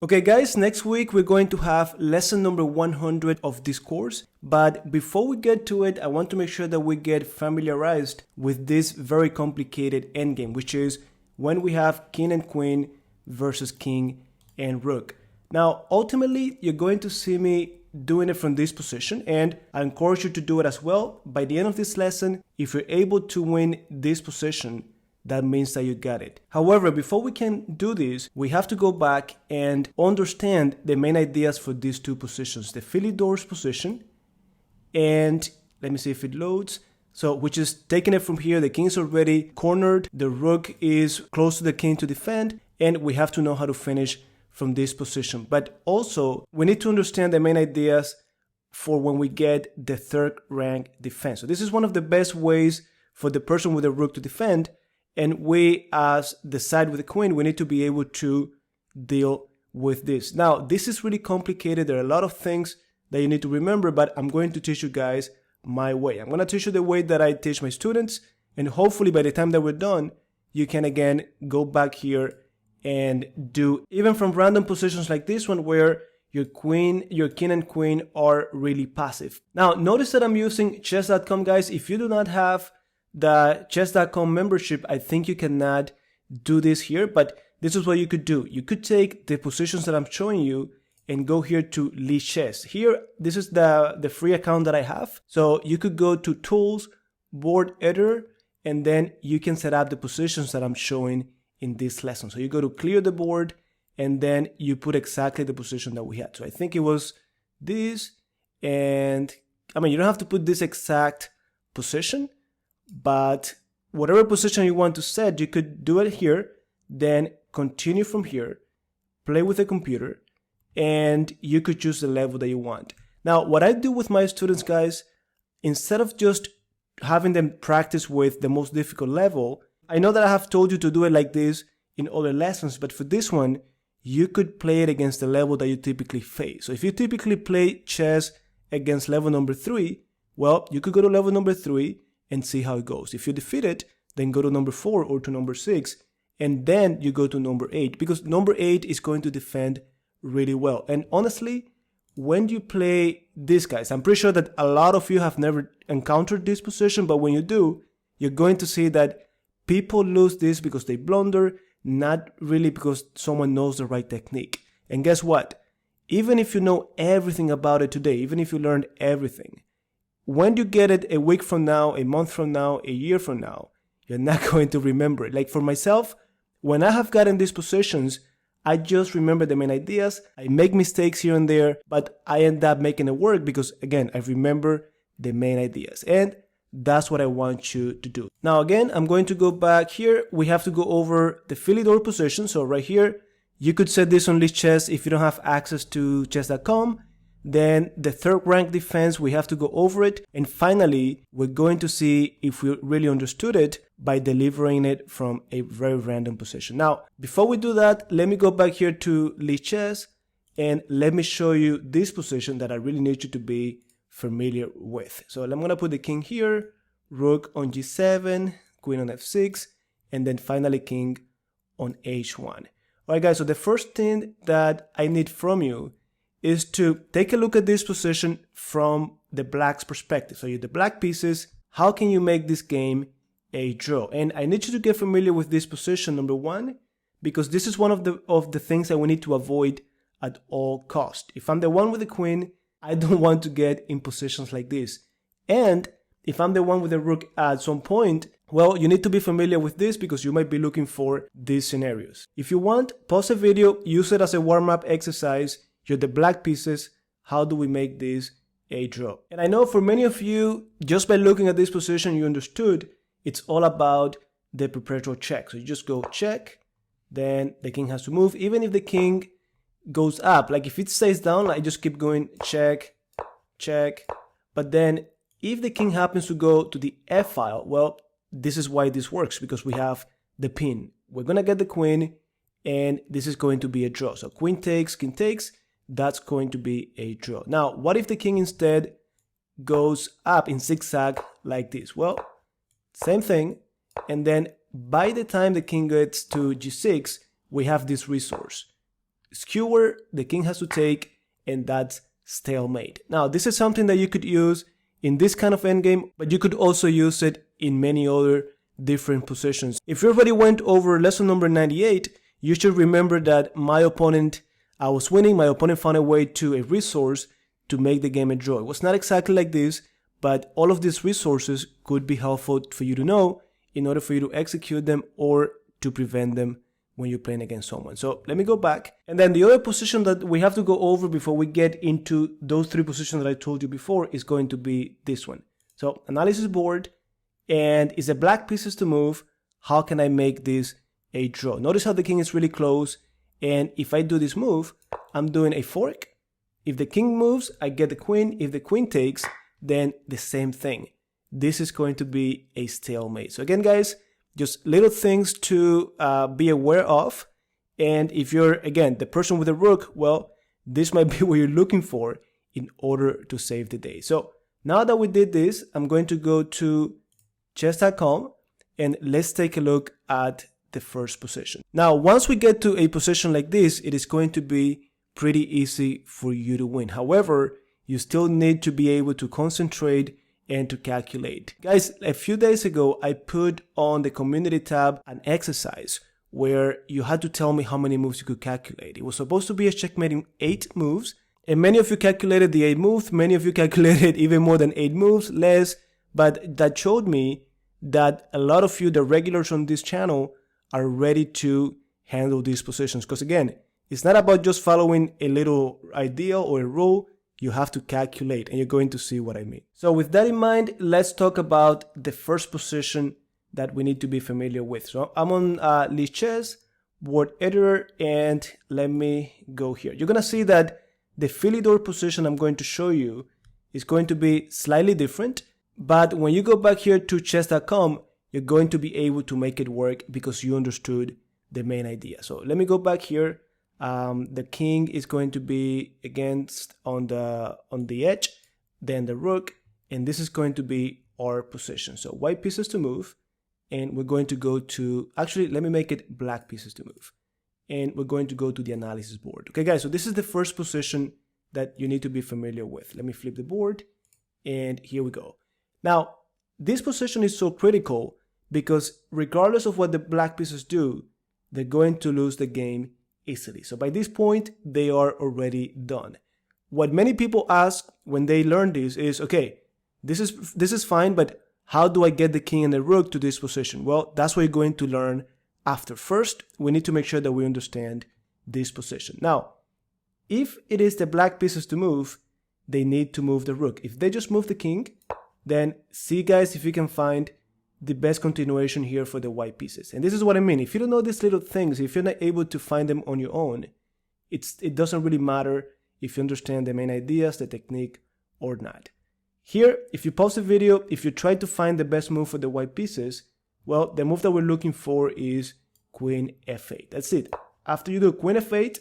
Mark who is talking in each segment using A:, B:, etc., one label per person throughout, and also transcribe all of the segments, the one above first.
A: Okay guys, next week we're going to have lesson number 100 of this course, but before we get to it, I want to make sure that we get familiarized with this very complicated endgame, which is when we have king and queen versus king and rook. Now, ultimately, you're going to see me doing it from this position, and I encourage you to do it as well. By the end of this lesson, if you're able to win this position, that means that you got it. However, before we can do this, we have to go back and understand the main ideas for these two positions, the Philidor's position, and let me see if it loads. So, which is taking it from here, the king is already cornered, the rook is close to the king to defend, and we have to know how to finish from this position. But also, we need to understand the main ideas for when we get the third rank defense. So this is one of the best ways for the person with the rook to defend. And we, as the side with the queen, we need to be able to deal with this. Now, this is really complicated. There are a lot of things that you need to remember, but I'm going to teach you guys my way. I'm going to teach you the way that I teach my students. And hopefully by the time that we're done, you can again go back here and do even from random positions like this one where your king and queen are really passive. Now, notice that I'm using chess.com, guys. If you do not have the chess.com membership, I think you cannot do this here, but this is what you could do. You could take the positions that I'm showing you and go here to Lichess. Here, this is the free account that I have. So you could go to Tools, Board Editor, and then you can set up the positions that I'm showing in this lesson. So you go to clear the board, and then you put exactly the position that we had. So I think it was this, and I mean, you don't have to put this exact position, but whatever position you want to set, you could do it here, then continue from here, play with the computer, and you could choose the level that you want. Now, what I do with my students, guys, instead of just having them practice with the most difficult level, I know that I have told you to do it like this in other lessons, but for this one, you could play it against the level that you typically face. So if you typically play chess against level number 3, well, you could go to level number 3 and see how it goes. If you defeat it, then go to number 4 or to number 6, and then you go to number 8, because number 8 is going to defend really well. And honestly, when you play this, guys, I'm pretty sure that a lot of you have never encountered this position, but when you do, you're going to see that people lose this because they blunder, not really because someone knows the right technique. And guess what? Even if you know everything about it today, even if you learned everything, when you get it a week from now, a month from now, a year from now, you're not going to remember it. Like for myself, when I have gotten these positions, I just remember the main ideas. I make mistakes here and there, but I end up making it work because, again, I remember the main ideas. And that's what I want you to do. Now, again, I'm going to go back here. We have to go over the Philidor position. So right here, you could set this on Lichess if you don't have access to chess.com. Then the third rank defense, we have to go over it. And finally, we're going to see if we really understood it by delivering it from a very random position. Now, before we do that, let me go back here to Lichess and let me show you this position that I really need you to be familiar with. So I'm going to put the king here, rook on g7, queen on f6, and then finally king on h1. All right, guys, so the first thing that I need from you is to take a look at this position from the black's perspective. So you're the black pieces, how can you make this game a draw? And I need you to get familiar with this position, number one, because this is one of the things that we need to avoid at all cost. If I'm the one with the queen, I don't want to get in positions like this. And if I'm the one with the rook at some point, well, you need to be familiar with this because you might be looking for these scenarios. If you want, pause the video, use it as a warm-up exercise. You're the black pieces. How do we make this a draw? And I know for many of you, just by looking at this position, you understood it's all about the perpetual check. So you just go check, then the king has to move. Even if the king goes up, like if it stays down, I just keep going check, check. But then if the king happens to go to the F file, well, this is why this works, because we have the pin. We're going to get the queen, and this is going to be a draw. So queen takes, king takes. That's going to be a draw. Now, what if the king instead goes up in zigzag like this? Well, same thing. And then by the time the king gets to g6, we have this resource. skewer, the king has to take, and that's stalemate. Now, this is something that you could use in this kind of endgame, but you could also use it in many other different positions. If you already went over lesson number 98, you should remember that my opponent, I was winning, my opponent found a way to a resource to make the game a draw. It was not exactly like this, but all of these resources could be helpful for you to know in order for you to execute them or to prevent them when you're playing against someone. So let me go back. And then the other position that we have to go over before we get into those three positions that I told you before is going to be this one. So analysis board, and is the black pieces to move? How can I make this a draw? Notice how the king is really close. And if I do this move, I'm doing a fork. If the king moves, I get the queen. If the queen takes, then the same thing. This is going to be a stalemate. So again, guys, just little things to be aware of. And if you're, again, the person with the rook, well, this might be what you're looking for in order to save the day. So now that we did this, I'm going to go to chess.com and let's take a look at the first position. Now, once we get to a position like this, it is going to be pretty easy for you to win. However, you still need to be able to concentrate and to calculate. Guys, a few days ago, I put on the community tab an exercise where you had to tell me how many moves you could calculate. It was supposed to be a checkmate in 8 moves, and many of you calculated the 8 moves, many of you calculated even more than 8 moves, less, but that showed me that a lot of you, the regulars on this channel, are ready to handle these positions. Because again, it's not about just following a little idea or a rule. You have to calculate, and you're going to see what I mean. So with that in mind, let's talk about the first position that we need to be familiar with. So I'm on Lichess, board editor, and let me go here. You're going to see that the Philidor position I'm going to show you is going to be slightly different. But when you go back here to chess.com, you're going to be able to make it work because you understood the main idea. So let me go back here. The king is going to be against on the edge, then the rook, and this is going to be our position. So white pieces to move, and we're going to go to, actually, let me make it black pieces to move, and we're going to go to the analysis board. Okay, guys, so this is the first position that you need to be familiar with. Let me flip the board, and here we go. Now, this position is so critical because regardless of what the black pieces do, they're going to lose the game easily. So by this point, they are already done. What many people ask when they learn this is, okay, this is fine, but how do I get the king and the rook to this position? Well, that's what you're going to learn after. First, we need to make sure that we understand this position. Now, if it is the black pieces to move, they need to move the rook. If they just move the king, then see, guys, if you can find the best continuation here for the white pieces. And this is what I mean. If you don't know these little things, if you're not able to find them on your own, it doesn't really matter if you understand the main ideas, the technique, or not. Here, if you pause the video, if you try to find the best move for the white pieces, well, the move that we're looking for is queen f8. That's it. After you do queen f8,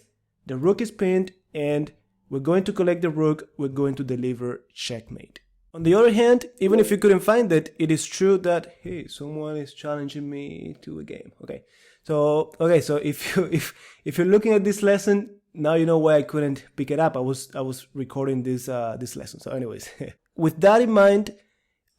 A: the rook is pinned, and we're going to collect the rook, we're going to deliver checkmate. On the other hand, even if you couldn't find it, it is true that, hey, someone is challenging me to a game. Okay, so if you're looking at this lesson, now you know why I couldn't pick it up. I was recording this lesson. So anyways, with that in mind,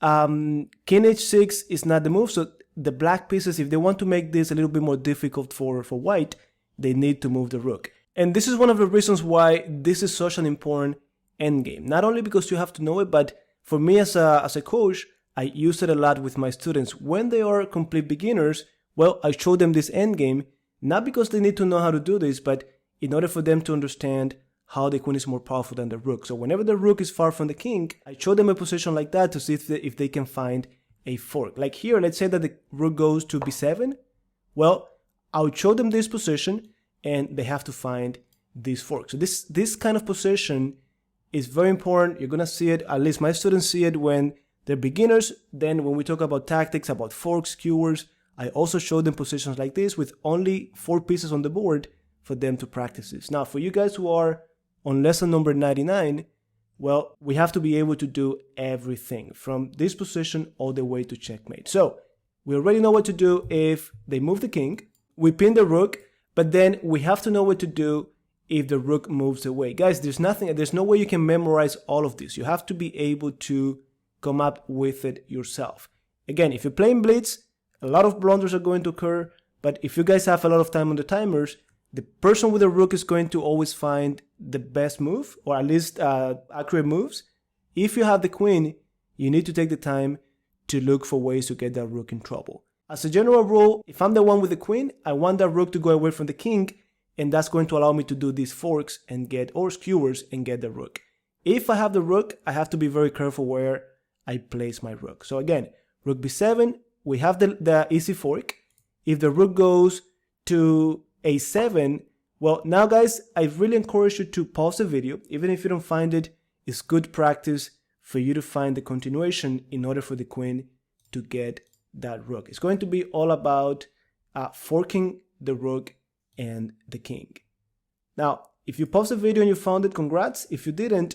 A: king h6 is not the move. So the black pieces, if they want to make this a little bit more difficult for white, they need to move the rook. And this is one of the reasons why this is such an important endgame. Not only because you have to know it, but for me as a coach, I use it a lot with my students. When they are complete beginners, well, I show them this endgame, not because they need to know how to do this, but in order for them to understand how the queen is more powerful than the rook. So whenever the rook is far from the king, I show them a position like that to see if they can find a fork. Like here, let's say that the rook goes to b7. Well, I'll show them this position, and they have to find this fork. So this kind of position is very important. You're gonna see it, at least my students see it when they're beginners. Then when we talk about tactics, about forks, skewers, I also show them positions like this with only 4 pieces on the board for them to practice this. Now, for you guys who are on lesson number 99, well, we have to be able to do everything from this position all the way to checkmate. So we already know what to do if they move the king. We pin the rook, but then we have to know what to do if the rook moves away. Guys, there's no way you can memorize all of this. You have to be able to come up with it yourself. Again, if you're playing blitz, a lot of blunders are going to occur, but if you guys have a lot of time on the timers, the person with the rook is going to always find the best move, or at least accurate moves. If you have the queen, you need to take the time to look for ways to get that rook in trouble. As a general rule, if I'm the one with the queen, I want that rook to go away from the king, and that's going to allow me to do these forks and get, or skewers, and get the rook. If I have the rook, I have to be very careful where I place my rook. So again, rook b7, we have the easy fork. If the rook goes to a7, well, now guys, I really encourage you to pause the video. Even if you don't find it, it's good practice for you to find the continuation in order for the queen to get that rook. It's going to be all about forking the rook and the king. Now, if you pause the video and you found it, congrats. If you didn't,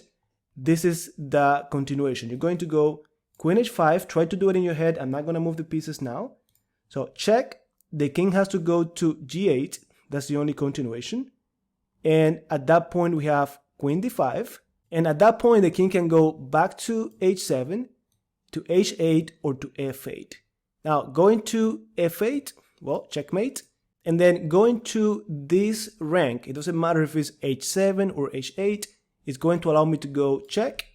A: this is the continuation. You're going to go queen h5, try to do it in your head. I'm not going to move the pieces now. So check, the king has to go to g8. That's the only continuation. And at that point, we have queen d5. And at that point, the king can go back to h7, to h8, or to f8. Now, going to f8, well, checkmate. And then going to this rank, it doesn't matter if it's h7 or h8, it's going to allow me to go check.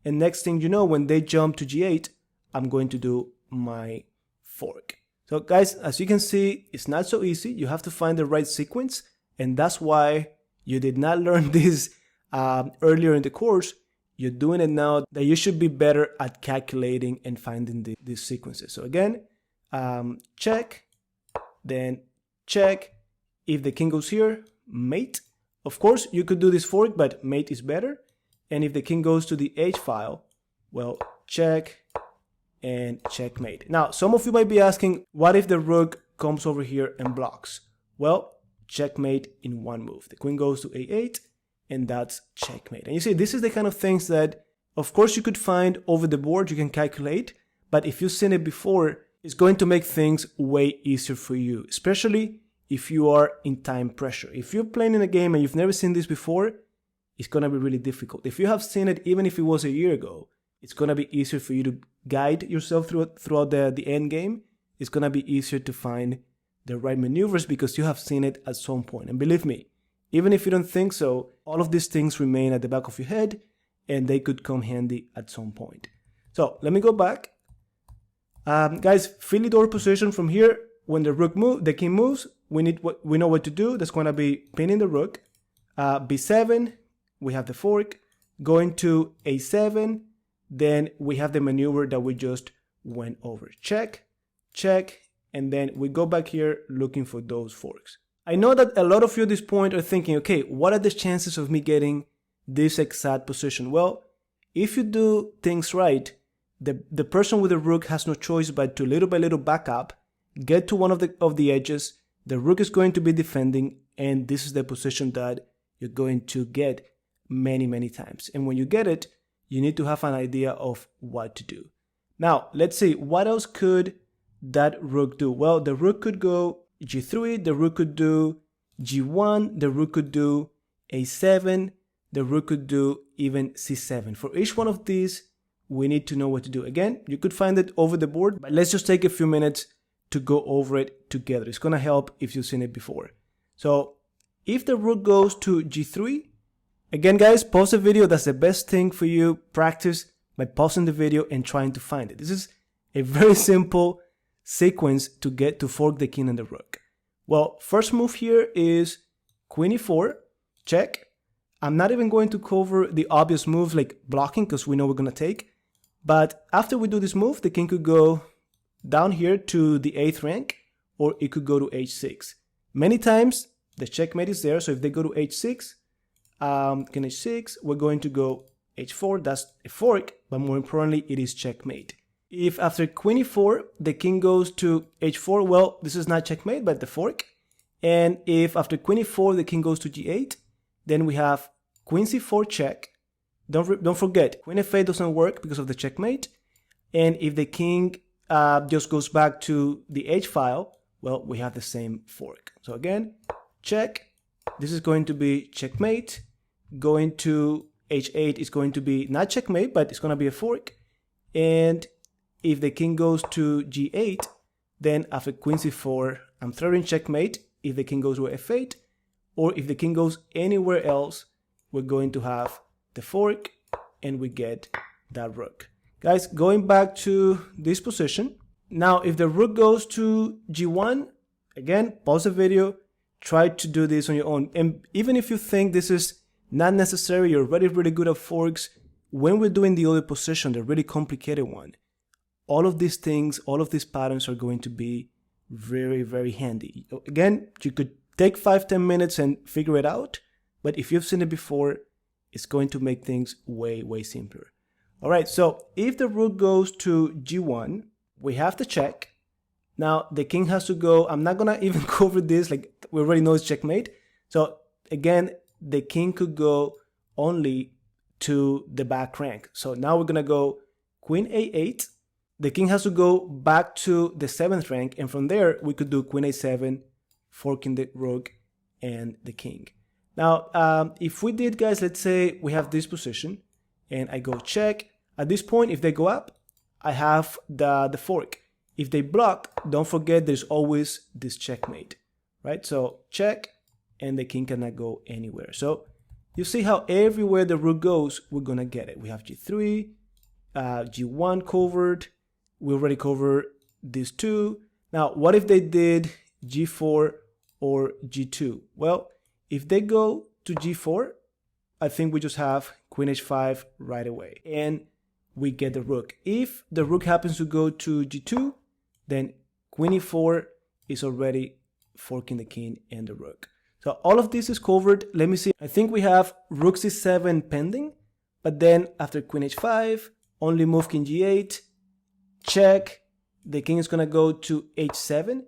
A: And next thing you know, when they jump to g8, I'm going to do my fork. So guys, as you can see, it's not so easy. You have to find the right sequence. And that's why you did not learn this earlier in the course. You're doing it now, that you should be better at calculating and finding these sequences. So again, check, then check. If the king goes here, mate. Of course, you could do this fork, but mate is better. And if the king goes to the h file, well, check and checkmate. Now, some of you might be asking, what if the rook comes over here and blocks? Well, checkmate in one move. The queen goes to a8, and that's checkmate. And you see, this is the kind of things that, of course, you could find over the board, you can calculate, but if you've seen it before, it's going to make things way easier for you, especially if you are in time pressure. If you're playing in a game and you've never seen this before, it's going to be really difficult. If you have seen it, even if it was a year ago, it's going to be easier for you to guide yourself throughout the end game. It's going to be easier to find the right maneuvers because you have seen it at some point. And believe me, even if you don't think so, all of these things remain at the back of your head and they could come handy at some point. So let me go back. Guys, Philidor position from here. When the king moves, we know what to do. That's going to be pinning the rook. b7, we have the fork. Going to a7, then we have the maneuver that we just went over. Check, check, and then we go back here looking for those forks. I know that a lot of you at this point are thinking, okay, what are the chances of me getting this exact position? Well, if you do things right, the person with the rook has no choice but to little by little back up, get to one of the edges. The rook is going to be defending, and this is the position that you're going to get many times. And when you get it, you need to have an idea of what to do. Now, let's see, what else could that rook do? Well, the rook could go g3, the rook could do g1, the rook could do a7, the rook could do even c7. For each one of these, we need to know what to do. Again, you could find it over the board, but let's just take a few minutes to go over it together. It's going to help if you've seen it before. So if the rook goes to g3, again, guys, pause the video. That's the best thing for you. Practice by pausing the video and trying to find it. This is a very simple sequence to get to fork the king and the rook. Well, first move here is queen e4, check. I'm not even going to cover the obvious moves like blocking because we know we're going to take. But after we do this move, the king could go down here to the 8th rank, or it could go to h6. Many times the checkmate is there, so if they go to h6, king h6, we're going to go h4, that's a fork, but more importantly, it is checkmate. If after queen e4, the king goes to h4, well, this is not checkmate, but the fork. And if after queen e4, the king goes to g8, then we have queen c4 check. Don't forget, queen f8 doesn't work because of the checkmate. And if the king just goes back to the h file, well, we have the same fork. So again, check, this is going to be checkmate. Going to h8 is going to be not checkmate, but it's going to be a fork. And if the king goes to g8, then after queen c4, I'm threatening checkmate if the king goes to f8, or if the king goes anywhere else, we're going to have the fork and we get that rook. Guys, going back to this position. Now, if the rook goes to g1, again, pause the video, try to do this on your own. And even if you think this is not necessary, you're already really good at forks, when we're doing the other position, the really complicated one, all of these things, all of these patterns are going to be very, very handy. Again, you could take 5-10 minutes and figure it out, but if you've seen it before, it's going to make things way, way simpler. All right, so if the rook goes to g1, we have to check. Now, the king has to go. I'm not going to even cover this, like we already know it's checkmate. So again, the king could go only to the back rank. So now we're going to go queen a8. The king has to go back to the 7th rank, and from there we could do queen a7, forking the rook and the king. Now, if we did, guys, let's say we have this position, and I go check. At this point, if they go up, I have the fork. If they block, don't forget there's always this checkmate, right? So check, and the king cannot go anywhere. So you see how everywhere the rook goes, we're gonna get it. We have g3, g1 covered. We already covered these two. Now, what if they did g4 or g2? Well, if they go to g4, I think we just have queen h5 right away, and we get the rook. If the rook happens to go to g2, then queen e4 is already forking the king and the rook. So all of this is covered. Let me see. I think we have rook c7 pending, but then after queen h5, only move king g8, check, the king is gonna go to h7,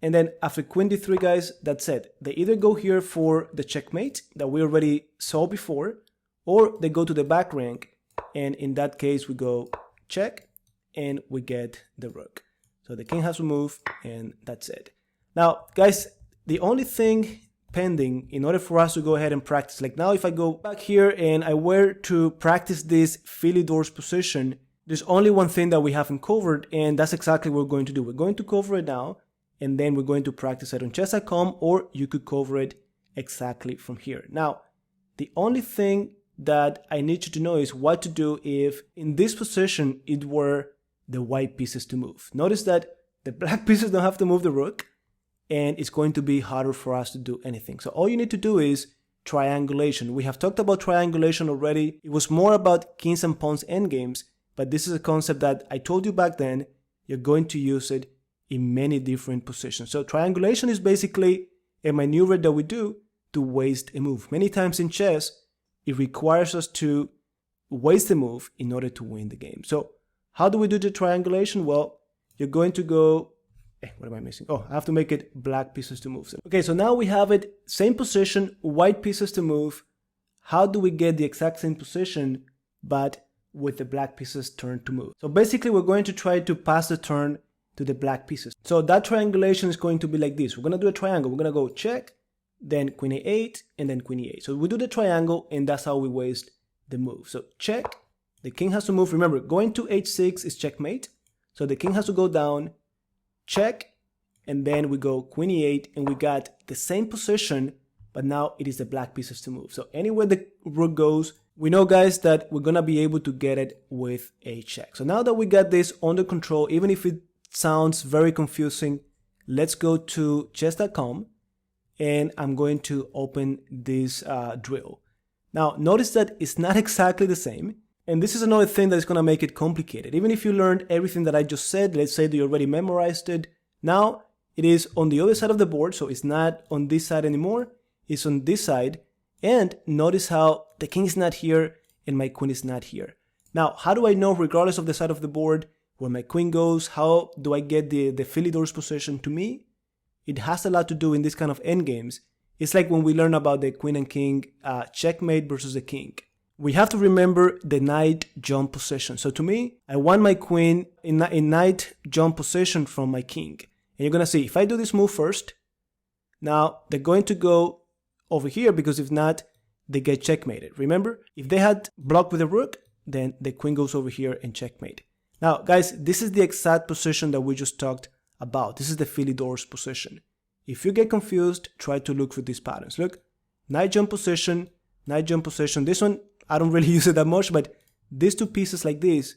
A: and then after queen d3, guys, that's it. They either go here for the checkmate that we already saw before, or they go to the back rank, and in that case we go check and we get the rook. So the king has to move, and that's it. Now, guys, the only thing pending in order for us to go ahead and practice, like now if I go back here and I were to practice this Philidor's position, there's only one thing that we haven't covered, and that's exactly what we're going to do. We're going to cover it now, and then we're going to practice it on chess.com, or you could cover it exactly from here. Now, the only thing that I need you to know is what to do if in this position it were the white pieces to move. Notice that the black pieces don't have to move the rook, and it's going to be harder for us to do anything. So all you need to do is triangulation. We have talked about triangulation already. It was more about kings and pawns endgames, but this is a concept that I told you back then. You're going to use it in many different positions. So triangulation is basically a maneuver that we do to waste a move. Many times in chess, it requires us to waste a move in order to win the game. So how do we do the triangulation? Well, you're going to go, what am I missing? Oh, I have to make it black pieces to move. Okay, so now we have it, same position, white pieces to move. How do we get the exact same position, but with the black pieces turned to move? So basically, we're going to try to pass the turn to the black pieces. So that triangulation is going to be like this. We're going to do a triangle. We're going to go check, then queen a8, and then queen e8. So we do the triangle, and that's how we waste the move. So check, the king has to move. Remember, going to h6 is checkmate. So the king has to go down, check, and then we go queen e8, and we got the same position, but now it is the black pieces to move. So anywhere the rook goes, we know, guys, that we're going to be able to get it with a check. So now that we got this under control, even if it sounds very confusing, let's go to chess.com, and I'm going to open this drill. Now, notice that it's not exactly the same. And this is another thing that is going to make it complicated. Even if you learned everything that I just said, let's say that you already memorized it, now it is on the other side of the board, so it's not on this side anymore, it's on this side. And notice how the king is not here and my queen is not here. Now, how do I know, regardless of the side of the board, where my queen goes? How do I get the Philidor's position? To me, it has a lot to do in this kind of endgames. It's like when we learn about the queen and king checkmate versus the king. We have to remember the knight jump position. So to me, I want my queen in knight jump position from my king. And you're going to see, if I do this move first, now they're going to go over here, because if not, they get checkmated. Remember, if they had blocked with a rook, then the queen goes over here and checkmate. Now, guys, this is the exact position that we just talked about. This is the Philidor's position. If you get confused, try to look for these patterns. Look, knight jump position, knight jump position. This one, I don't really use it that much, but these two pieces like this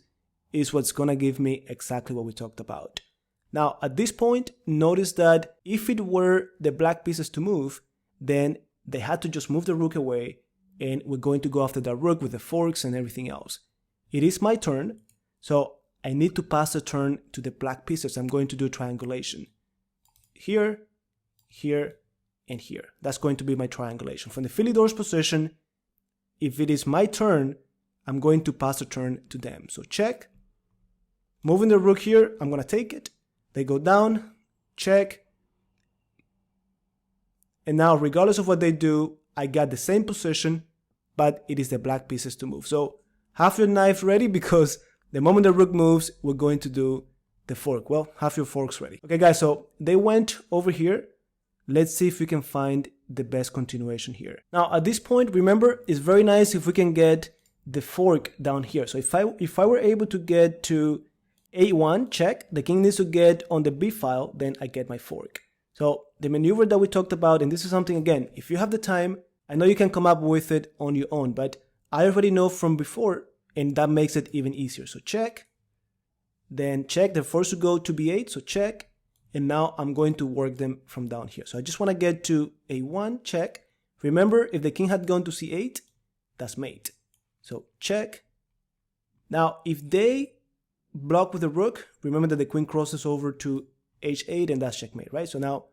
A: is what's gonna give me exactly what we talked about. Now, at this point, notice that if it were the black pieces to move, then they had to just move the rook away, and we're going to go after that rook with the forks and everything else. It is my turn, so I need to pass the turn to the black pieces. I'm going to do triangulation. Here, here, and here. That's going to be my triangulation. From the Philidor's position, if it is my turn, I'm going to pass the turn to them. So check. Moving the rook here, I'm going to take it. They go down, check. And now, regardless of what they do, I got the same position, but it is the black pieces to move. So have your knife ready, because the moment the rook moves, we're going to do the fork. Well, have your forks ready. Okay, guys, so they went over here. Let's see if we can find the best continuation here. Now, at this point, remember, it's very nice if we can get the fork down here. So if I were able to get to A1, check, the king needs to get on the B file, then I get my fork. So the maneuver that we talked about, and this is something, again, if you have the time, I know you can come up with it on your own, but I already know from before, and that makes it even easier. So check, then check, they're forced to go to B8, so check, and now I'm going to work them from down here. So I just want to get to A1, check. Remember, if the king had gone to C8, that's mate. So check. Now, if they block with the rook, remember that the queen crosses over to H8, and that's checkmate, right? So now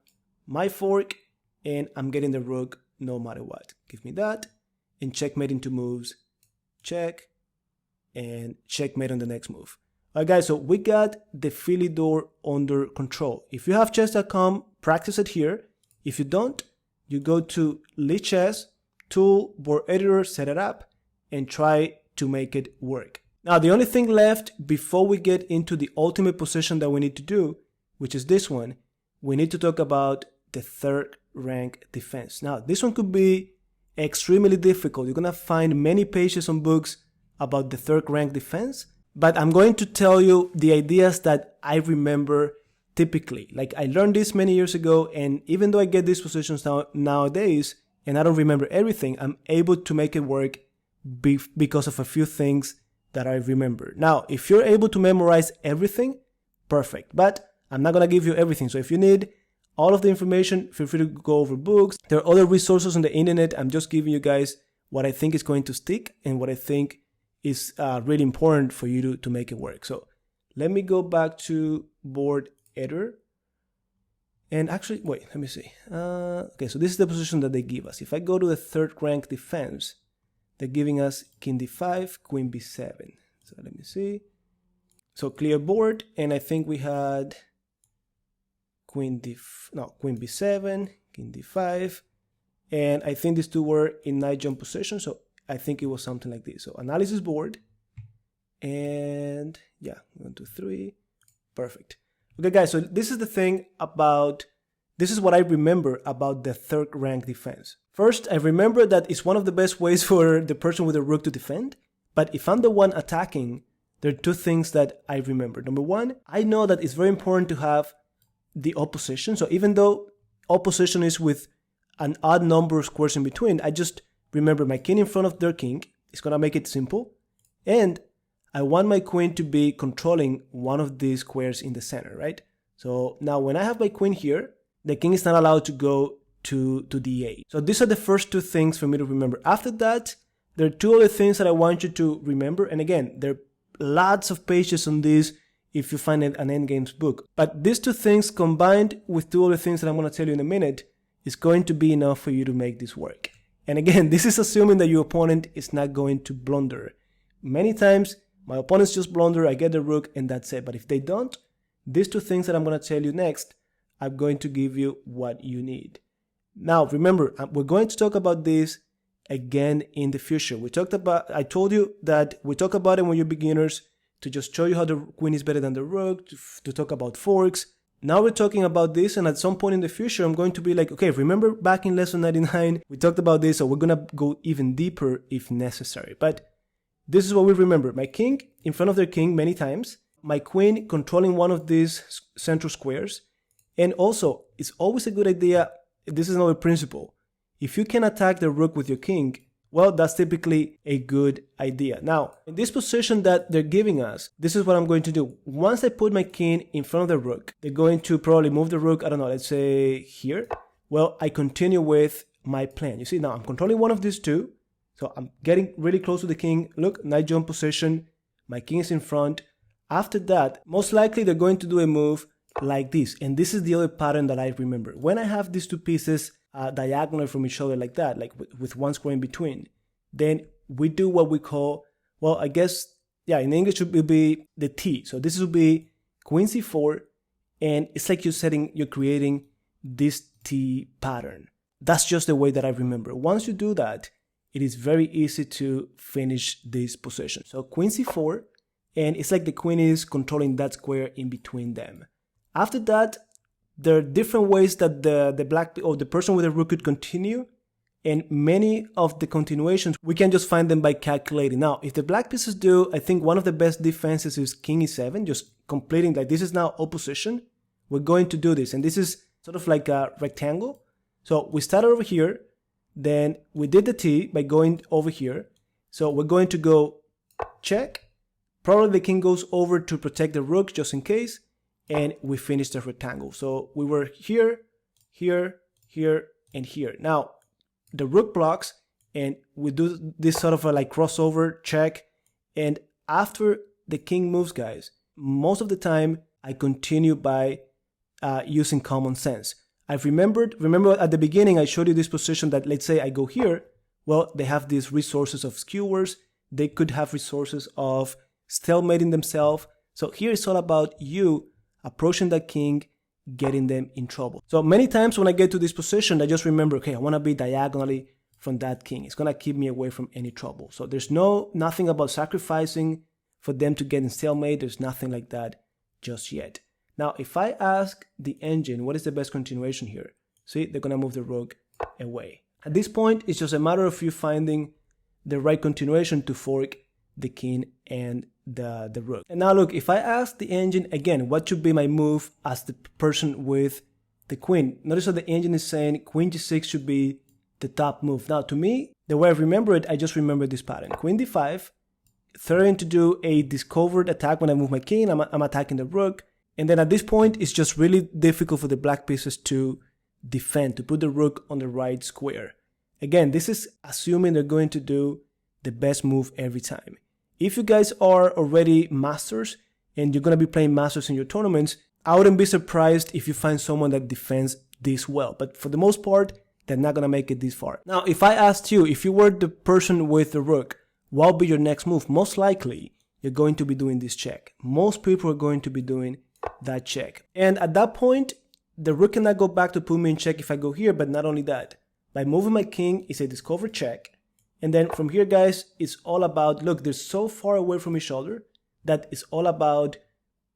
A: my fork, and I'm getting the rook no matter what. Give me that, and checkmate into moves, check, and checkmate on the next move. Alright guys, so we got the Philidor under control. If you have chess.com, practice it here. If you don't, you go to Lichess, tool, board editor, set it up, and try to make it work. Now, the only thing left before we get into the ultimate position that we need to do, which is this one, we need to talk about the third rank defense. Now, this one could be extremely difficult. You're gonna find many pages on books about the third rank defense, but I'm going to tell you the ideas that I remember typically. Like, I learned this many years ago, and even though I get these positions nowadays, and I don't remember everything, I'm able to make it work because of a few things that I remember. Now, if you're able to memorize everything, perfect, but I'm not gonna give you everything. So if you need all of the information, feel free to go over books. There are other resources on the internet. I'm just giving you guys what I think is going to stick and what I think is really important for you to make it work. So let me go back to board editor. And actually, wait, let me see. Okay, so this is the position that they give us. If I go to the third rank defense, they're giving us king d5, queen b7. So let me see. So clear board, and I think we had queen b7, king d5, and I think these two were in knight jump position, so I think it was something like this. So analysis board, and yeah, 1, 2, 3, perfect. Okay guys, so this is the thing about, this is what I remember about the third rank defense. First, I remember that it's one of the best ways for the person with a rook to defend, but if I'm the one attacking, there are two things that I remember. Number one, I know that it's very important to have the opposition. So even though opposition is with an odd number of squares in between, I just remember my king in front of their king. It's gonna make it simple. And I want my queen to be controlling one of these squares in the center, right? So now when I have my queen here, the king is not allowed to go to d8. So these are the first two things for me to remember. After that, there are two other things that I want you to remember. And again, there are lots of pages on this if you find an Endgames book. But these two things combined with two other things that I'm going to tell you in a minute is going to be enough for you to make this work. And again, this is assuming that your opponent is not going to blunder. Many times, my opponents just blunder, I get the rook, and that's it. But if they don't, these two things that I'm going to tell you next, I'm going to give you what you need. Now, remember, we're going to talk about this again in the future. I told you that we talk about it when you're beginners, to just show you how the queen is better than the rook, to talk about forks. now we're talking about this, and at some point in the future, I'm going to be like, okay, remember back in lesson 99, we talked about this, so we're gonna go even deeper if necessary. But this is what we remember. My king in front of their king many times, my queen controlling one of these central squares, and also, it's always a good idea, this is another principle, if you can attack the rook with your king, well, that's typically a good idea. Now, in this position that they're giving us, this is what I'm going to do. Once I put my king in front of the rook, they're going to probably move the rook, I don't know, let's say here. Well, I continue with my plan. You see, now I'm controlling one of these two. So I'm getting really close to the king. Look, knight jump position. My king is in front. After that, most likely they're going to do a move like this. And this is the other pattern that I remember. When I have these two pieces diagonal from each other like that, like with one square in between, then we do what we call, well, I guess, yeah, in English it would be the T. So this would be queen c4, and it's like you're creating this T pattern. That's just the way that I remember. Once you do that, it is very easy to finish this position. So queen c4, and it's like the queen is controlling that square in between them. After that, there are different ways that the black or the person with the rook could continue, and many of the continuations we can just find them by calculating. Now, if the black pieces do, I think one of the best defenses is king e7, just completing, like this is now opposition. We're going to do this, and this is sort of like a rectangle. So we started over here, then we did the T by going over here. So we're going to go check. Probably the king goes over to protect the rook just in case, and we finish the rectangle. So we were here, here, here, and here. Now, the rook blocks, and we do this sort of a like crossover check. And after the king moves, guys, most of the time I continue by using common sense. Remember at the beginning I showed you this position that, let's say I go here, well, they have these resources of skewers, they could have resources of stalemating themselves. So here it's all about you approaching that king, getting them in trouble. So many times when I get to this position, I just remember, okay, I want to be diagonally from that king. It's going to keep me away from any trouble. So there's nothing about sacrificing for them to get in stalemate. There's nothing like that just yet. Now, if I ask the engine, what is the best continuation here? See, they're going to move the rook away. At this point, it's just a matter of you finding the right continuation to fork the king and the rook. And now look, if I ask the engine again, what should be my move as the person with the queen? Notice that the engine is saying queen g6 should be the top move. Now to me, the way I remember it, I just remember this pattern. Queen d5, threatening to do a discovered attack when I move my king, I'm attacking the rook. And then at this point, it's just really difficult for the black pieces to defend, to put the rook on the right square. Again, this is assuming they're going to do the best move every time. If you guys are already masters and you're going to be playing masters in your tournaments, I wouldn't be surprised if you find someone that defends this well. But for the most part, they're not going to make it this far. Now, if I asked you, if you were the person with the rook, what would be your next move? Most likely, you're going to be doing this check. Most people are going to be doing that check. And at that point, the rook cannot go back to put me in check if I go here, but not only that. By moving my king, it's a discover check. And then from here, guys, it's all about, look, they're so far away from each other that it's all about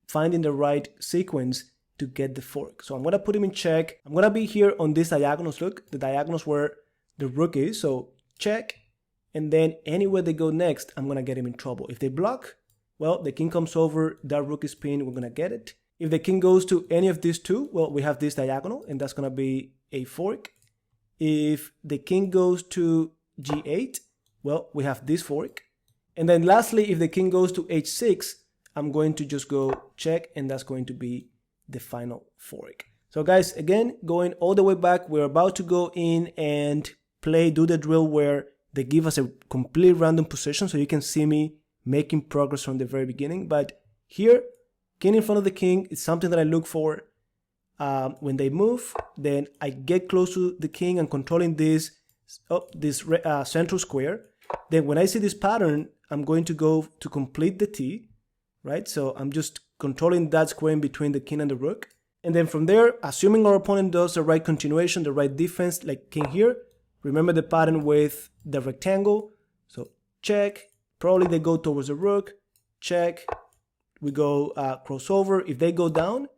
A: finding the right sequence to get the fork. So I'm going to put him in check. I'm going to be here on these diagonals. Look, the diagonals where the rook is. So check. And then anywhere they go next, I'm going to get him in trouble. If they block, well, the king comes over, that rook is pinned, we're going to get it. If the king goes to any of these two, well, we have this diagonal, and that's going to be a fork. If the king goes to g8, well, we have this fork. And then lastly, if the king goes to h6, I'm going to just go check, and that's going to be the final fork. So guys, again, going all the way back, we're about to go in and do the drill where they give us a complete random position, so you can see me making progress from the very beginning. But here, king in front of the king is something that I look for. When they move, then I get close to the king and controlling this central square. Then when I see this pattern, I'm going to go to complete the T, right? So I'm just controlling that square in between the king and the rook. And then from there, assuming our opponent does the right continuation, the right defense, like king here, remember the pattern with the rectangle. So check, probably they go towards the rook, check, we go crossover. If they go down,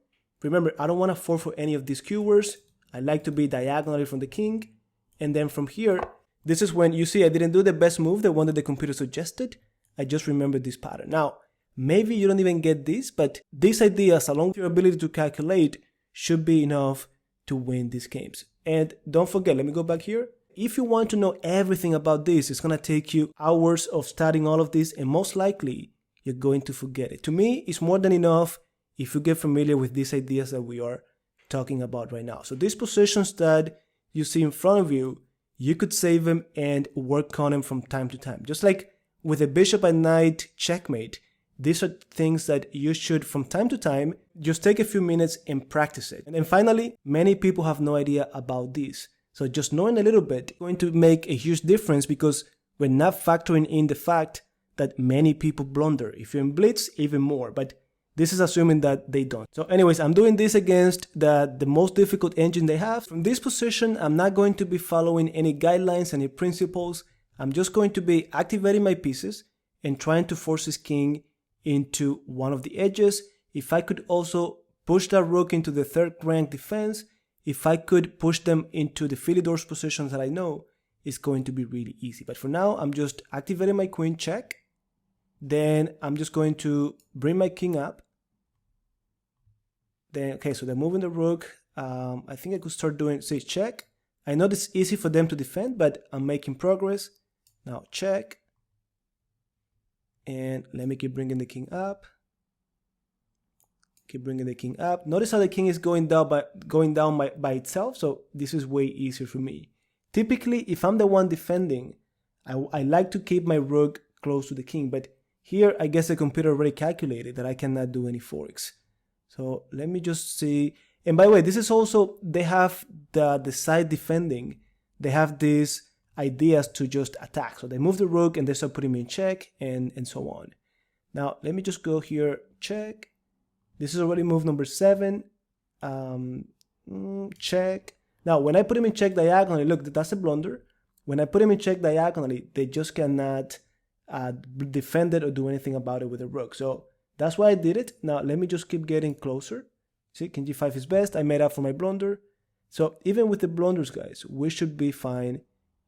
A: Remember, I don't want to forfeit any of these skewers. I like to be diagonally from the king. And then from here, this is when you see I didn't do the best move, the one that the computer suggested. I just remembered this pattern. Now, maybe you don't even get this, but these ideas, along with your ability to calculate, should be enough to win these games. And don't forget, let me go back here. If you want to know everything about this, it's going to take you hours of studying all of this, and most likely you're going to forget it. To me, it's more than enough if you get familiar with these ideas that we are talking about right now. So these positions that you see in front of you, you could save them and work on them from time to time. Just like with a bishop and knight checkmate, these are things that you should, from time to time, just take a few minutes and practice it. And then finally, many people have no idea about this. So just knowing a little bit is going to make a huge difference, because we're not factoring in the fact that many people blunder. If you're in blitz, even more. But this is assuming that they don't. So anyways, I'm doing this against the most difficult engine they have. From this position, I'm not going to be following any guidelines, any principles. I'm just going to be activating my pieces and trying to force this king into one of the edges. If I could also push that rook into the third rank defense, if I could push them into the Philidor's positions that I know, it's going to be really easy. But for now, I'm just activating my queen, check. Then I'm just going to bring my king up. Then, okay, so they're moving the rook. I think I could start doing, say, check. I know it's easy for them to defend, but I'm making progress. Now, check. And let me keep bringing the king up. Keep bringing the king up. Notice how the king is going down by itself. So this is way easier for me. Typically, if I'm the one defending, I like to keep my rook close to the king. But here, I guess the computer already calculated that I cannot do any forks. So let me just see. And by the way, this is also, they have the side defending. They have these ideas to just attack. So they move the rook and they start putting me in check and so on. Now, let me just go here, check. This is already move number 7. Check. Now, when I put him in check diagonally, look, that's a blunder. When I put him in check diagonally, they just cannot defend it or do anything about it with a rook. So that's why I did it. Now, let me just keep getting closer. See, king g5 is best. I made up for my blunder. So even with the blunders, guys, we should be fine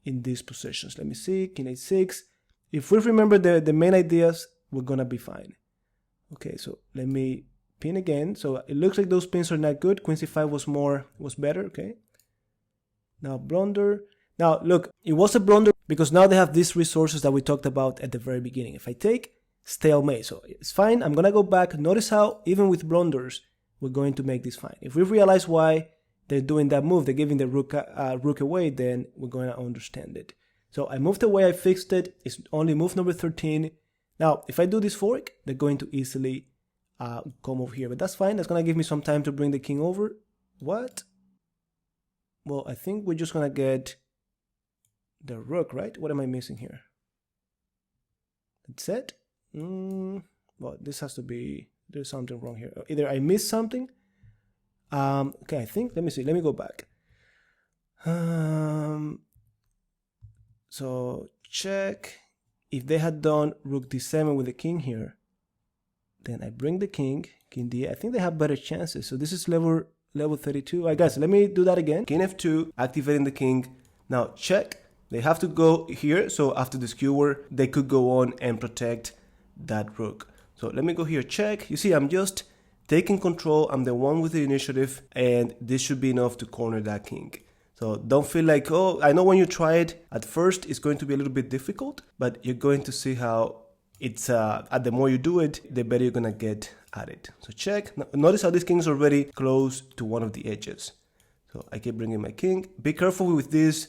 A: in these positions. Let me see, king h6. If we remember the main ideas, we're going to be fine. Okay, so let me pin again. So it looks like those pins are not good. Queen c5 was better, okay? Now blunder. Now look, it was a blunder because now they have these resources that we talked about at the very beginning. If I take, stalemate. So it's fine. I'm going to go back. Notice how even with blunders, we're going to make this fine. If we realize why they're doing that move, they're giving the rook away, then we're going to understand it. So I moved away, I fixed it. It's only move number 13. Now, if I do this fork, they're going to easily come over here. But that's fine. That's going to give me some time to bring the king over. What? Well, I think we're just going to get the rook, right? What am I missing here? That's it? Well, this has to be, there's something wrong here. Either I missed something. Okay, I think, let me see. Let me go back. So check. If they had done rook d7 with the king here, then I bring the king, king d8. I think they have better chances. So this is level 32. All right, guys, let me do that again. King f2, activating the king. Now check. They have to go here. So after the skewer, they could go on and protect that rook. So let me go here, check. You see, I'm just taking control. I'm the one with the initiative, and this should be enough to corner that king. So don't feel like, oh, I know when you try it, at first it's going to be a little bit difficult, but you're going to see how it's, the more you do it, the better you're going to get at it. So check. Now, notice how this king is already close to one of the edges. So I keep bringing my king. Be careful with these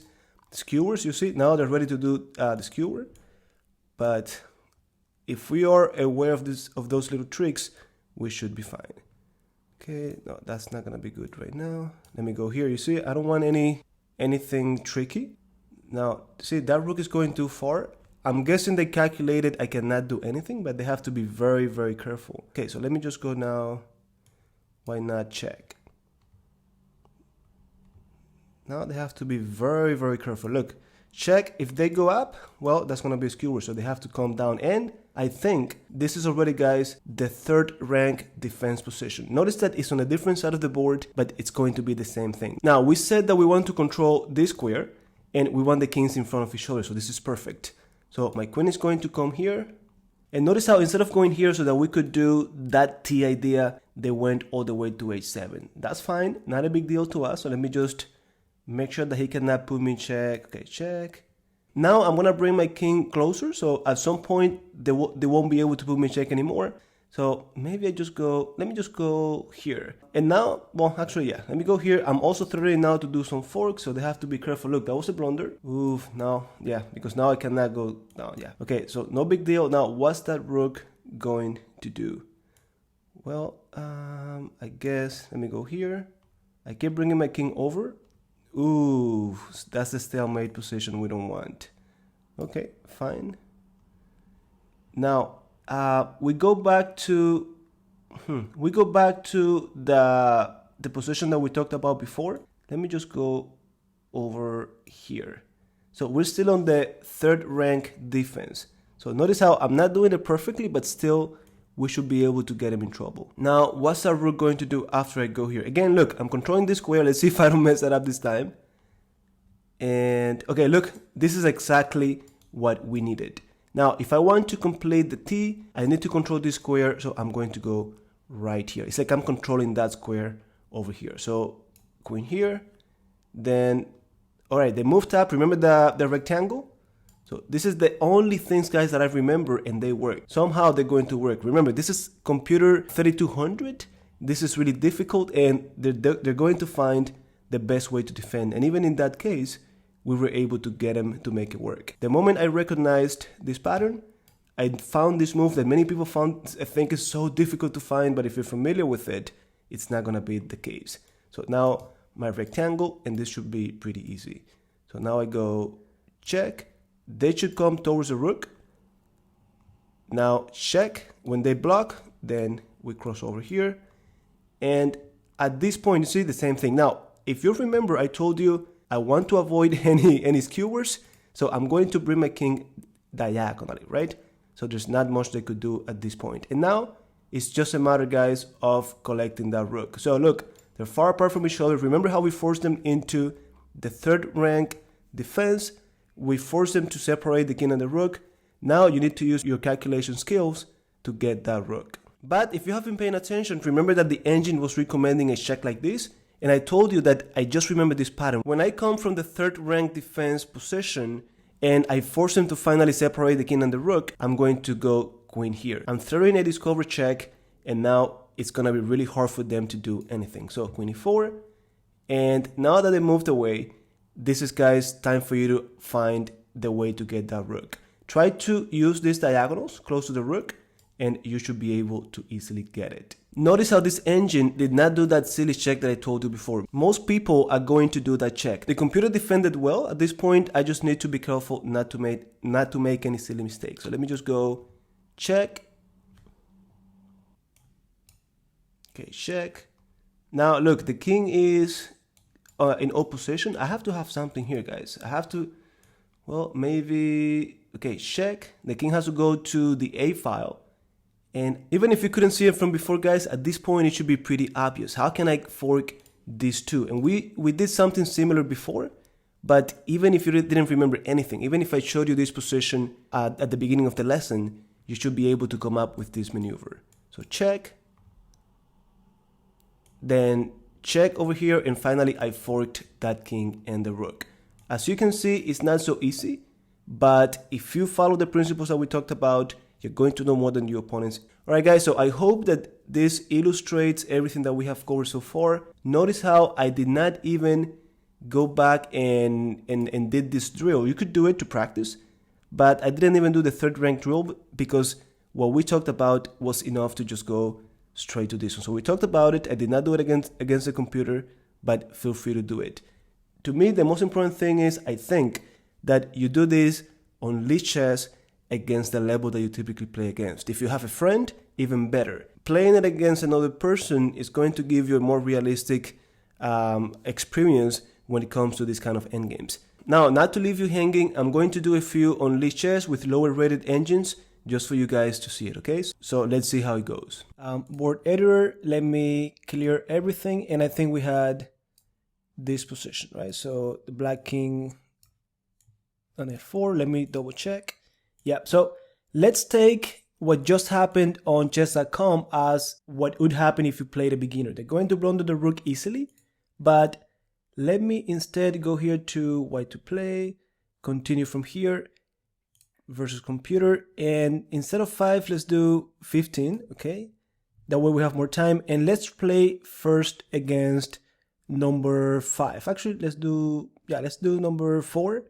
A: skewers. You see, now they're ready to do the skewer. But if we are aware of those little tricks, we should be fine. Okay, no, that's not gonna be good right now. Let me go here. You see, I don't want anything tricky. Now, see, that rook is going too far. I'm guessing they calculated I cannot do anything, but they have to be very, very careful. Okay, so let me just go now. Why not check? Now they have to be very, very careful. Look, check. If they go up, well, that's going to be a skewer, so they have to come down. And I think this is already, guys, the third rank defense position. Notice that it's on a different side of the board, but it's going to be the same thing. Now, we said that we want to control this square, and we want the kings in front of each other, so this is perfect. So my queen is going to come here. And notice how instead of going here so that we could do that T idea, they went all the way to h7. That's fine, not a big deal to us. So let me just make sure that he cannot put me in check. Okay, check. Now I'm gonna bring my king closer, so at some point they won't be able to put me in check anymore. So maybe let me just go here. And now, well, actually, yeah, let me go here. I'm also threatening now to do some forks, so they have to be careful. Look, that was a blunder. Oof, no, yeah, because now I cannot go down, yeah. Okay, so no big deal. Now, what's that rook going to do? Well, I guess, let me go here. I keep bringing my king over. Ooh, that's the stalemate position we don't want. Okay, fine. Now, we go back to the position that we talked about before. Let me just go over here. So we're still on the third rank defense. So notice how I'm not doing it perfectly, but still we should be able to get him in trouble. Now, what's our rook going to do after I go here? Again, look, I'm controlling this square. Let's see if I don't mess that up this time. And okay, look, this is exactly what we needed. Now, if I want to complete the T, I need to control this square, so I'm going to go right here. It's like I'm controlling that square over here. So queen here, then, all right, they moved up. Remember the rectangle? So this is the only things, guys, that I remember, and they work. Somehow they're going to work. Remember, this is computer 3200. This is really difficult, and they're going to find the best way to defend. And even in that case, we were able to get them to make it work. The moment I recognized this pattern, I found this move that many people I think is so difficult to find, but if you're familiar with it, it's not gonna be the case. So now my rectangle, and this should be pretty easy. So now I go check. They should come towards the rook. Now check. When they block, then we cross over here. And at this point, you see the same thing. Now, if you remember, I told you I want to avoid any skewers. So I'm going to bring my king diagonally, right? So there's not much they could do at this point. And now it's just a matter, guys, of collecting that rook. So look, they're far apart from each other. Remember how we forced them into the third rank defense? We forced them to separate the king and the rook. Now you need to use your calculation skills to get that rook. But if you have been paying attention, remember that the engine was recommending a check like this. And I told you that I just remember this pattern. When I come from the third rank defense position and I force them to finally separate the king and the rook, I'm going to go queen here. I'm throwing a discover check, and now it's going to be really hard for them to do anything. So queen e4. And now that they moved away, this is, guys, time for you to find the way to get that rook. Try to use these diagonals close to the rook, and you should be able to easily get it. Notice how this engine did not do that silly check that I told you before. Most people are going to do that check. The computer defended well. At this point, I just need to be careful not to make any silly mistakes. So let me just go check. Okay, check. Now look, the king is in opposition. I have to have something here, guys. I have to, well, maybe, okay, check. The king has to go to the A file. And even if you couldn't see it from before, guys, at this point, it should be pretty obvious. How can I fork these two? And we did something similar before, but even if you didn't remember anything, even if I showed you this position at the beginning of the lesson, you should be able to come up with this maneuver. So check, then check over here, and finally I forked that king and the rook. As you can see, it's not so easy, but if you follow the principles that we talked about, you're going to know more than your opponents. Alright, guys, so I hope that this illustrates everything that we have covered so far. Notice how I did not even go back and did this drill. You could do it to practice, but I didn't even do the third rank drill because what we talked about was enough to just go straight to this one. So we talked about it. I did not do it against the computer, but feel free to do it. To me, the most important thing is, I think, that you do this on Lichess against the level that you typically play against. If you have a friend, even better. Playing it against another person is going to give you a more realistic experience when it comes to this kind of endgames. Now, not to leave you hanging, I'm going to do a few on Lichess with lower rated engines just for you guys to see it, okay? So let's see how it goes. Board editor, let me clear everything, and I think we had this position, right? So the black king on f4, let me double check. Yeah, so let's take what just happened on chess.com as what would happen if you played a beginner. They're going to blunder the rook easily, but let me instead go here to white to play, continue from here, versus computer, and instead of 5, let's do 15, okay? That way we have more time, and let's play first against number 5. Actually, let's do number 4.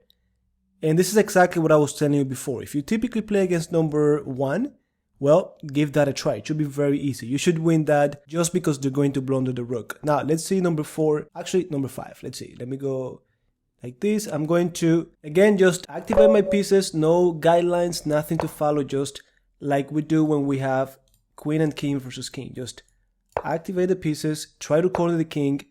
A: And this is exactly what I was telling you before. If you typically play against number 1, well, give that a try. It should be very easy. You should win that just because they're going to blunder the rook. Now, let's see number 4. Actually, number 5. Let's see. Let me go like this. I'm going to, again, just activate my pieces. No guidelines, nothing to follow. Just like we do when we have queen and king versus king. Just activate the pieces. Try to corner the king.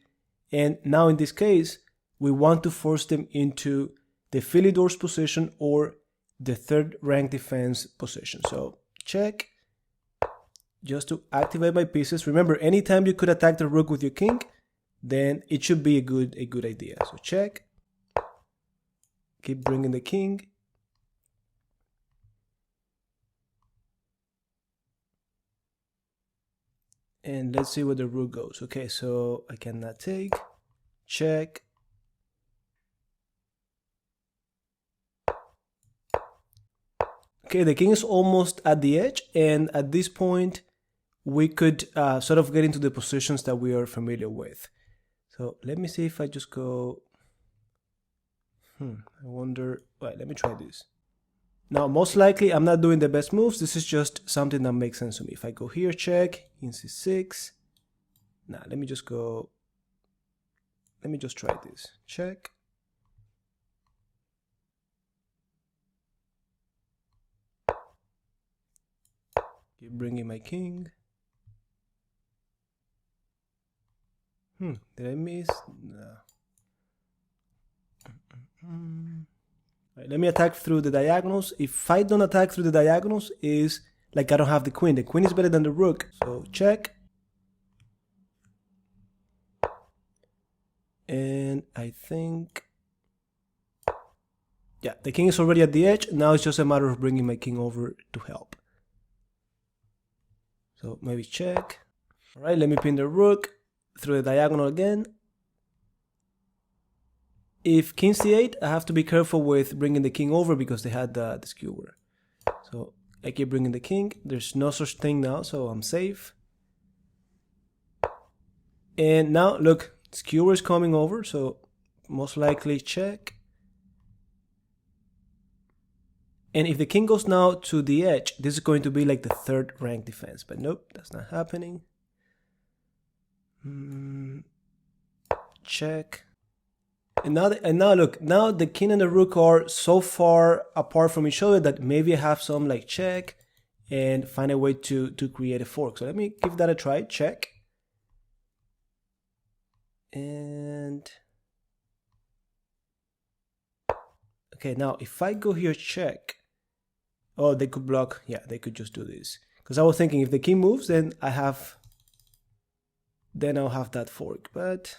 A: And now in this case, we want to force them into the Philidor's position or the third rank defense position. So check, just to activate my pieces. Remember, anytime you could attack the rook with your king, then it should be a good idea. So check, keep bringing the king. And let's see where the rook goes. Okay, so I cannot take, check. Okay, the king is almost at the edge, and at this point, we could sort of get into the positions that we are familiar with. So let me see if I just go, I wonder, right, let me try this. Now, most likely, I'm not doing the best moves. This is just something that makes sense to me. If I go here, check, in c6. Now, let me just try this. Check. Keep bringing my king. Did I miss? No. Right, let me attack through the diagonals. If I don't attack through the diagonals, is like I don't have the queen. The queen is better than the rook. So check. And I think, yeah, the king is already at the edge. Now it's just a matter of bringing my king over to help. So maybe check. All right, let me pin the rook through the diagonal again. If king c8, I have to be careful with bringing the king over because they had the skewer. So I keep bringing the king. There's no such thing now, so I'm safe. And now, look, skewer is coming over, so most likely check. And if the king goes now to the edge, this is going to be like the third rank defense. But nope, that's not happening. Check. And now look, now the king and the rook are so far apart from each other that maybe I have some like check and find a way to create a fork. So let me give that a try. Check. And okay, now if I go here, check. Oh, they could block. Yeah, they could just do this. Because I was thinking if the king moves, then I'll have that fork. But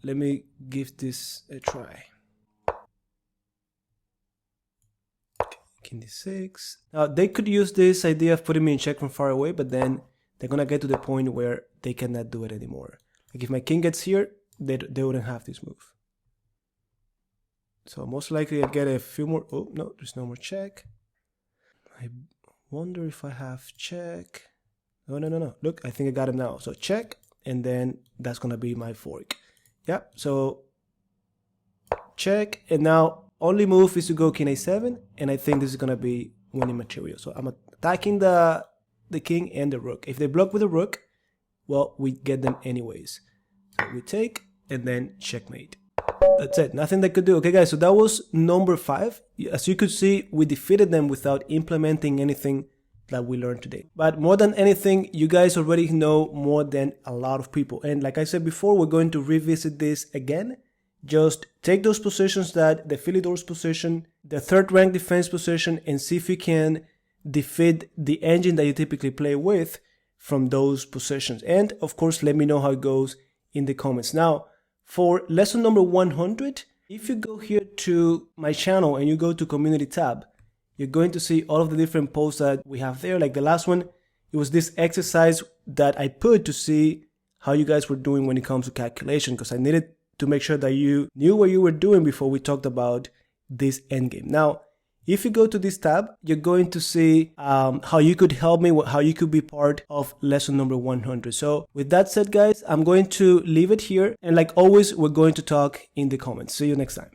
A: let me give this a try. Okay, king d6. Now they could use this idea of putting me in check from far away, but then they're gonna get to the point where they cannot do it anymore. Like if my king gets here, they wouldn't have this move. So most likely I'll get a few more. Oh, no, there's no more check. I wonder if I have check. No. Look, I think I got it now. So check, and then that's going to be my fork. Yeah, so check, and now only move is to go king a7, and I think this is going to be winning material. So I'm attacking the king and the rook. If they block with the rook, well, we get them anyways. So we take, and then checkmate. That's it, nothing they could do. Okay guys, so that was number 5. As you could see, we defeated them without implementing anything that we learned today. But more than anything, you guys already know more than a lot of people. And like I said before, we're going to revisit this again just take those positions, that the Philidor's position, the third rank defense position, and see if you can defeat the engine that you typically play with from those positions. And of course, let me know how it goes in the comments. Now, for lesson number 100, if you go here to my channel and you go to community tab, you're going to see all of the different posts that we have there. Like the last one, it was this exercise that I put to see how you guys were doing when it comes to calculation, because I needed to make sure that you knew what you were doing before we talked about this endgame. Now, if you go to this tab, you're going to see how you could help me, how you could be part of lesson number 100. So with that said, guys, I'm going to leave it here. And like always, we're going to talk in the comments. See you next time.